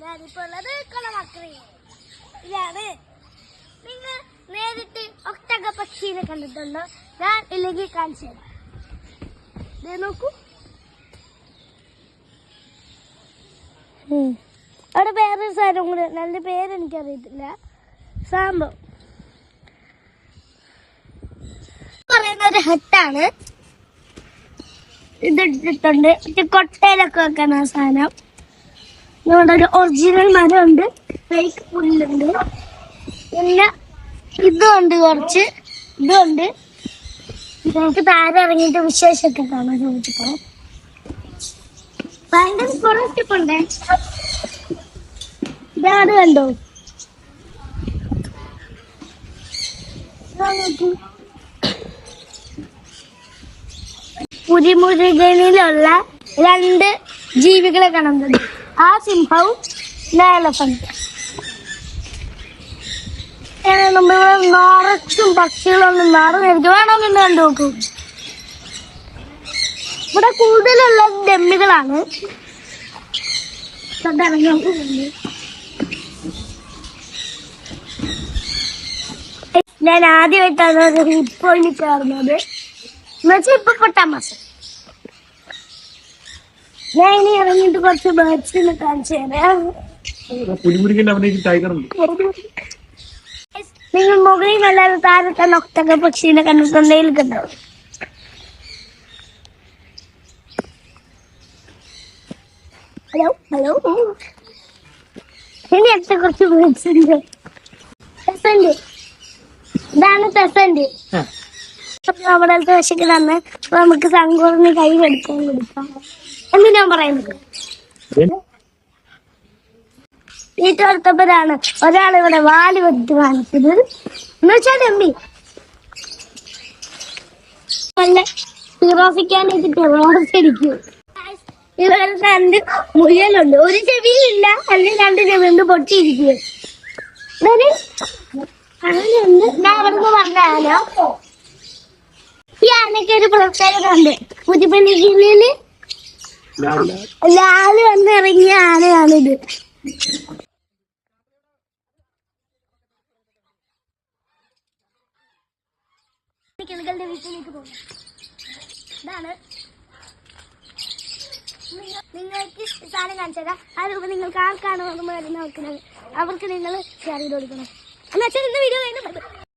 ഞാനിപ്പോൾ ഉള്ളത് ഇതാണ്. നിങ്ങൾ നേരിട്ട് ഒട്ടക പക്ഷീനെ കണ്ടിട്ടുണ്ടോ? ഞാൻ ഇല്ലെങ്കിൽ കാണിച്ചു തരാം. നോക്കൂ, അവിടെ വേറൊരു സാധനം കൂടെ, നല്ല പേരെനിക്കറിയത്തില്ല. സംഭവം പറയുന്ന ഒരു ഹട്ടാണ്. ഇതിട്ടിട്ടുണ്ട്. കൊട്ടയിലൊക്കെ വെക്കുന്ന സാധനം. ഇവിടെ ഒരു ഒറിജിനൽ മരമുണ്ട്, ഫേക്ക് പുല്ലുണ്ട്, പിന്നെ ഇതുണ്ട്, കുറച്ച് ഇതുണ്ട്. നമുക്ക് താഴെ ഇറങ്ങിയിട്ട് വിശേഷമൊക്കെ കാണാൻ ചോദിച്ചപ്പോ ഭയങ്കര കുറച്ചിപ്പുണ്ടേ. ഇതാണ് കണ്ടോ, പുലിമുരുകനിലുള്ള 2 ജീവികളെ കാണുന്നത്. ആ സിംഹവും എലഫന്റ്. നിറച്ചും പക്ഷികളൊന്നും നിറഞ്ഞിരിക്കും. വേണമെന്ന് കണ്ടു നോക്കൂ. ഇവിടെ കൂടുതലുള്ള ഡമ്മികളാണ്. ഞാൻ ആദ്യമായിട്ടാണ് ഒരു ഹിപ്പോയിൽ കയറുന്നത്. എന്നുവെച്ചാൽ ഇപ്പൊ പൊട്ടാമസ്. ഞാൻ ഇനി ഇറങ്ങിയിട്ട് കുറച്ച് ബേർഡ്സിനെ കാണിച്ചു തരാം. നിങ്ങൾ മുകളിൽ നല്ലാതെ താരത്തെ ഒട്ടക പക്ഷീനെ കണ്ടിട്ടുണ്ടെങ്കിൽ കണ്ടോ. ഹലോ ഹലോ, ഇനി അടുത്ത കുറച്ച് ബേർഡ്സ് ഉണ്ട്. ടെസന്റ്, ഇതാണ് ടെസന്റ്. നമ്മുടെ വശക്ക് തന്നെ നമുക്ക് സങ്കോറിന് കൈ കൊടുക്കാൻ കൊടുക്കാം എന്ന് ഞാൻ പറയുന്നത്. വീട്ടിലെടുത്തപ്പോഴാണ് ഒരാളിവിടെ വാല് കൊടുത്ത് കാണിച്ചത്. എന്ന് വെച്ചാൽ എമ്മി നല്ല ഫിറോസിക്കാനായിട്ട് ടെറോസിരിക്കും. ഇവിടെ 2 മുയലുണ്ട്. ഒരു ചെവിയിലില്ല, അല്ലെങ്കിൽ 2 ചെവിയുണ്ട് പൊട്ടിയിരിക്കുക. അങ്ങനെയുണ്ട്. ഞാൻ അവിടുന്ന് പറഞ്ഞാലോ, ഈ ആനയ്ക്ക് ഒരു പ്രത്യേകത ഉണ്ട്. പുതുപ്പള്ളിയില് ലാല് വന്നിറങ്ങിയ ആനയാണിത്. കിളികളുടെ വീട്ടിലേക്ക് പോകും. ഇതാണ് നിങ്ങൾക്ക് സാധനം കാണിച്ചുതരാം. അതിലൂടെ നിങ്ങൾക്ക് ആർക്കാണ് വരുന്ന നോക്കുന്നത് അവർക്ക് നിങ്ങൾ ഷെയർ ചെയ്ത് കൊടുക്കണം. എന്നുവെച്ചാൽ ഇന്ന് വീഡിയോ കഴിഞ്ഞു.